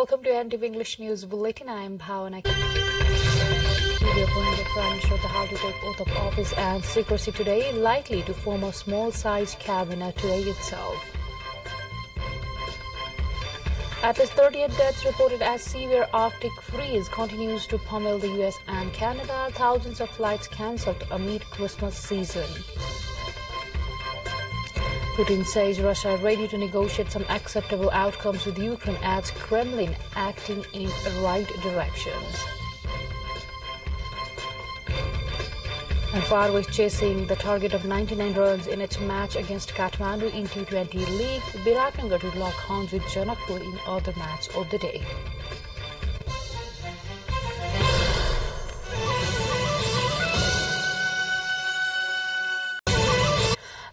Welcome to NTV English News Bulletin. I am Bhavana. Newly appointed Prime Minister Dahal to take oath of office and secrecy today, likely to form a small-sized cabinet today itself. At least 38 deaths reported as severe Arctic freeze continues to pummel the US and Canada. Thousands of flights cancelled amid Christmas season. Putin says Russia ready to negotiate some acceptable outcomes with Ukraine, adds Kremlin acting in right directions. And Far is chasing the target of 99 runs in its match against Kathmandu in T20 League. Biratnagar to lock horns with Janakpur in other match of the day.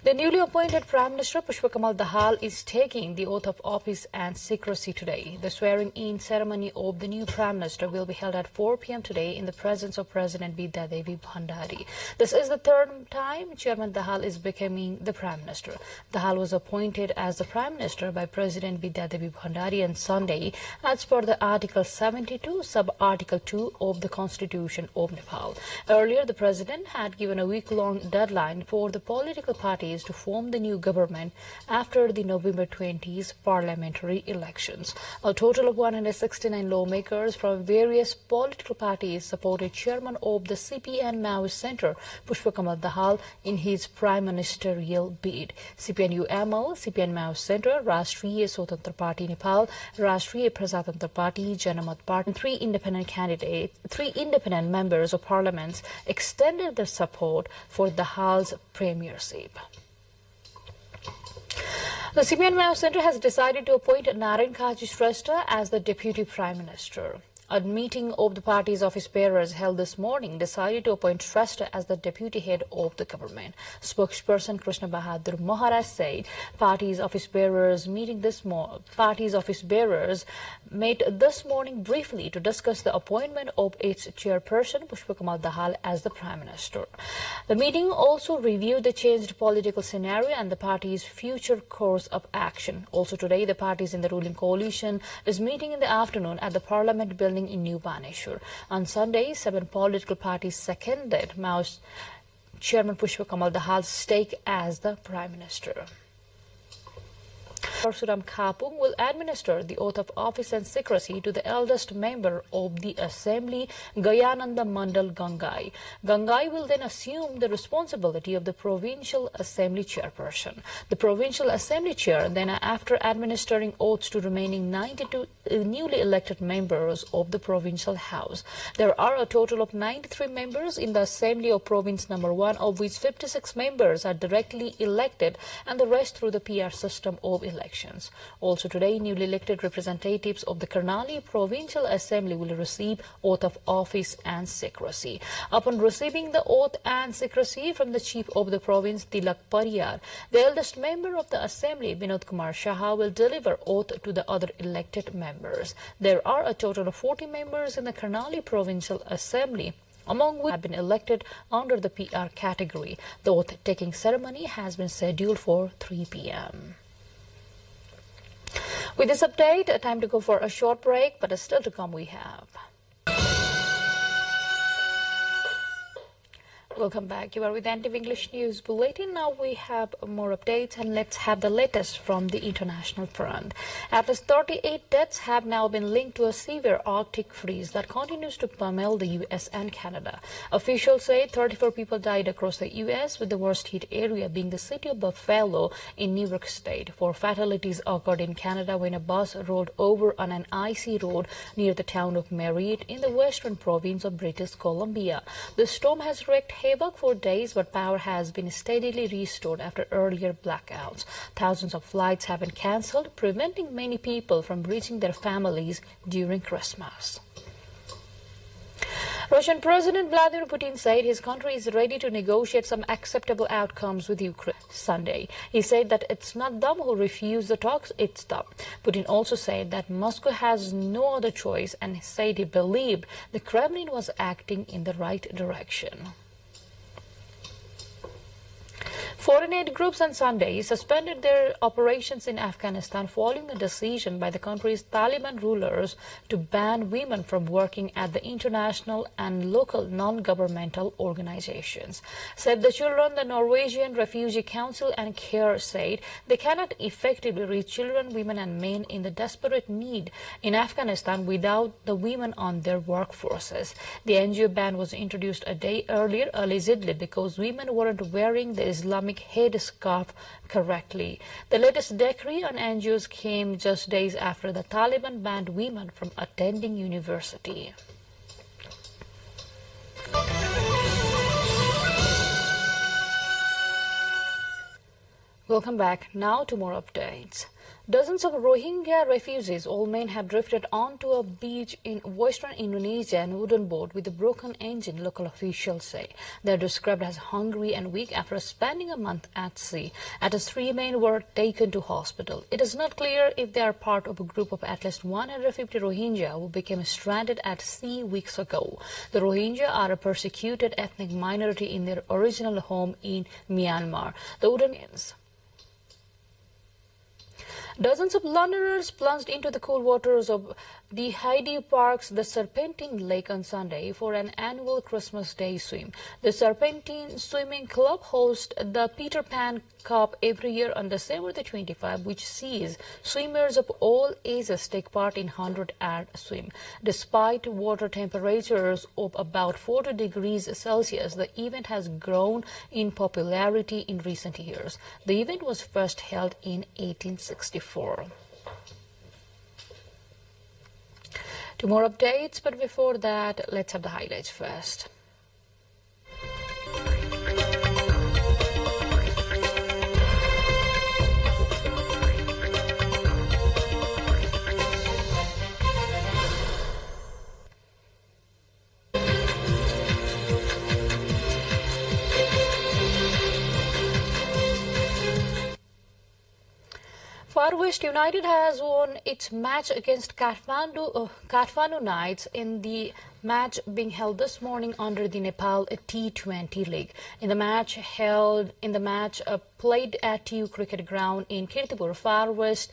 The newly appointed Prime Minister Pushpakamal Dahal is taking the oath of office and secrecy today. The swearing-in ceremony of the new Prime Minister will be held at 4 p.m. today in the presence of President Vidyadevi Bhandari. This is the third time Chairman Dahal is becoming the Prime Minister. Dahal was appointed as the Prime Minister by President Vidyadevi Bhandari on Sunday as per the Article 72, Sub-Article 2 of the Constitution of Nepal. Earlier, the President had given a week-long deadline for the political parties to form the new government after the November 20s parliamentary elections. A total of 169 lawmakers from various political parties supported Chairman of the CPN Maoist Centre, Pushpakamal Dahal, in his prime ministerial bid. CPN-UML, CPN Maoist Centre, Rashtriya Swatantra Party Nepal, Rashtriya Prajatantra Party, Janamat Party, and three independent members of parliament extended their support for Dahal's premiership. The CPN Maoist Centre has decided to appoint Naren Kaji Shrestha as the Deputy Prime Minister. A meeting of the party's office bearers held this morning decided to appoint Shrestha as the deputy head of the government. Spokesperson Krishna Bahadur Maharaj said party's office bearers met this morning briefly to discuss the appointment of its chairperson Pushpakamal Dahal as the Prime Minister. The meeting also reviewed the changed political scenario and the party's future course of action. Also today, the parties in the ruling coalition is meeting in the afternoon at the Parliament building in New Baneshwar. On Sunday, 7 political parties seconded Maoist Chairman Pushpakamal Dahal's stake as the Prime Minister. Parsuram Khapung will administer the oath of office and secrecy to the eldest member of the Assembly, Gayananda Mandal Gangai. Gangai will then assume the responsibility of the Provincial Assembly chairperson. The Provincial Assembly chair then, after administering oaths to remaining 92 newly elected members of the Provincial House. There are a total of 93 members in the Assembly of Province Number 1, of which 56 members are directly elected and the rest through the PR system of elections. Also today, newly elected representatives of the Karnali Provincial Assembly will receive oath of office and secrecy. Upon receiving the oath and secrecy from the Chief of the Province, Tilak Pariyar, the eldest member of the Assembly, Vinod Kumar Shaha, will deliver oath to the other elected members. There are a total of 40 members in the Karnali Provincial Assembly, among which have been elected under the PR category. The oath-taking ceremony has been scheduled for 3 p.m. With this update, time to go for a short break, but still to come we have. Welcome back. You are with NTV English News Bulletin. Now we have more updates, and let's have the latest from the international front. At least 38 deaths have now been linked to a severe Arctic freeze that continues to pummel the US and Canada. Officials say 34 people died across the US, with the worst hit area being the city of Buffalo in New York State. 4 fatalities occurred in Canada when a bus rolled over on an icy road near the town of Merritt in the western province of British Columbia. The storm has wreaked havoc for days, but power has been steadily restored after earlier blackouts. Thousands of flights have been cancelled, preventing many people from reaching their families during Christmas. Russian President Vladimir Putin said his country is ready to negotiate some acceptable outcomes with Ukraine Sunday. He said that it's not them who refuse the talks, it's them. Putin also said that Moscow has no other choice and said he believed the Kremlin was acting in the right direction. Foreign aid groups on Sunday suspended their operations in Afghanistan following a decision by the country's Taliban rulers to ban women from working at the international and local non-governmental organizations. Save the Children, the Norwegian Refugee Council and CARE said they cannot effectively reach children, women and men in the desperate need in Afghanistan without the women on their workforces. The NGO ban was introduced a day earlier, allegedly because women weren't wearing the Islamic headscarf correctly. The latest decree on NGOs came just days after the Taliban banned women from attending university. Welcome back. Now to more updates. Dozens of Rohingya refugees, all men, have drifted onto a beach in western Indonesia and wooden boat with a broken engine, local officials say. They are described as hungry and weak after spending a month at sea. At least 3 men were taken to hospital. It is not clear if they are part of a group of at least 150 Rohingya who became stranded at sea weeks ago. The Rohingya are a persecuted ethnic minority in their original home in Myanmar. The wooden Dozens of Londoners plunged into the cool waters of the Hyde Park's The Serpentine Lake on Sunday for an annual Christmas Day swim. The Serpentine Swimming Club hosts the Peter Pan Cup every year on December the 25th, which sees swimmers of all ages take part in 100-hour swim. Despite water temperatures of about 40 degrees Celsius, the event has grown in popularity in recent years. The event was first held in 1864. Two more updates, but before that, let's have the highlights first. Far West United has won its match against Kathmandu Knights in the match being held this morning under the Nepal T20 League. In the match played at TU Cricket Ground in Kirtipur, Far West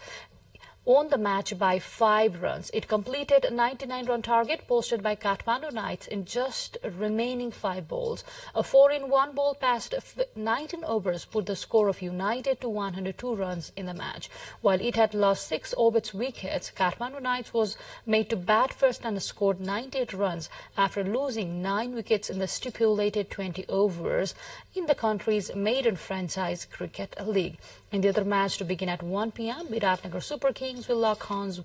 won the match by 5 runs. It completed a 99-run target posted by Kathmandu Knights in just remaining 5 balls. A 4-in-1 ball past 19 overs put the score of United to 102 runs in the match. While it had lost 6 of its wickets, Kathmandu Knights was made to bat first and scored 98 runs after losing 9 wickets in the stipulated 20 overs in the country's maiden franchise cricket league. In the other match to begin at 1 p.m., Biratnagar Super Kings will lock horns.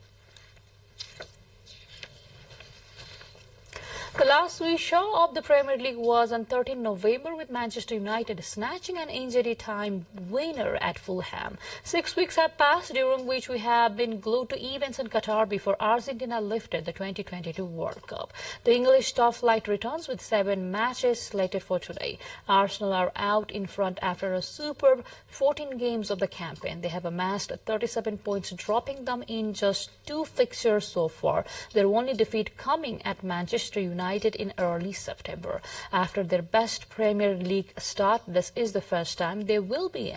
The last we saw of the Premier League was on 13 November with Manchester United snatching an injury time winner at Fulham. 6 weeks have passed during which we have been glued to events in Qatar before Argentina lifted the 2022 World Cup. The English top flight returns with 7 matches slated for today. Arsenal are out in front after a superb 14 games of the campaign. They have amassed 37 points, dropping them in just 2 fixtures so far. Their only defeat coming at Manchester United in early September. After their best Premier League start, this is the first time they will be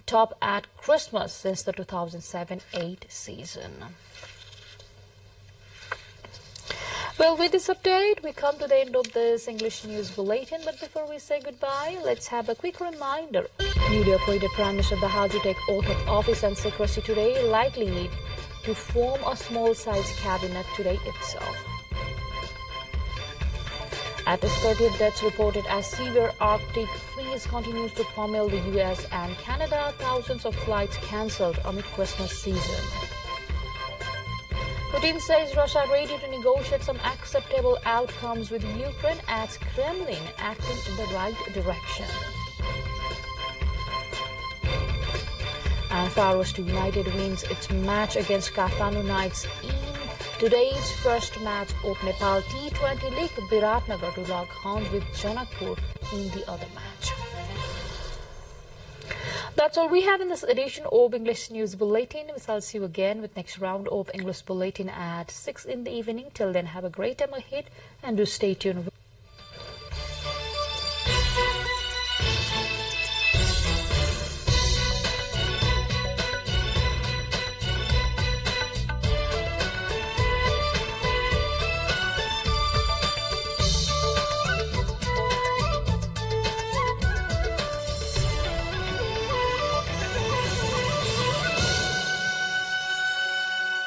top at Christmas since the 2007-8 season. Well, with this update, we come to the end of this English News Bulletin. But before we say goodbye, let's have a quick reminder. Newly appointed Prime Minister of the House to take oath of office and secrecy today, likely to form a small-size cabinet today itself. At its 30th deaths reported as severe Arctic freeze continues to pummel the U.S. and Canada, thousands of flights cancelled amid Christmas season. Putin says Russia ready to negotiate some acceptable outcomes with Ukraine as Kremlin acting in the right direction. And Far West United wins its match against Kathmandu Knights in today's first match of Nepal T20 League. Biratnagar to lock horns with Janakpur in the other match. That's all we have in this edition of English News Bulletin. I'll see you again with next round of English Bulletin at 6 in the evening. Till then, have a great time ahead and do stay tuned.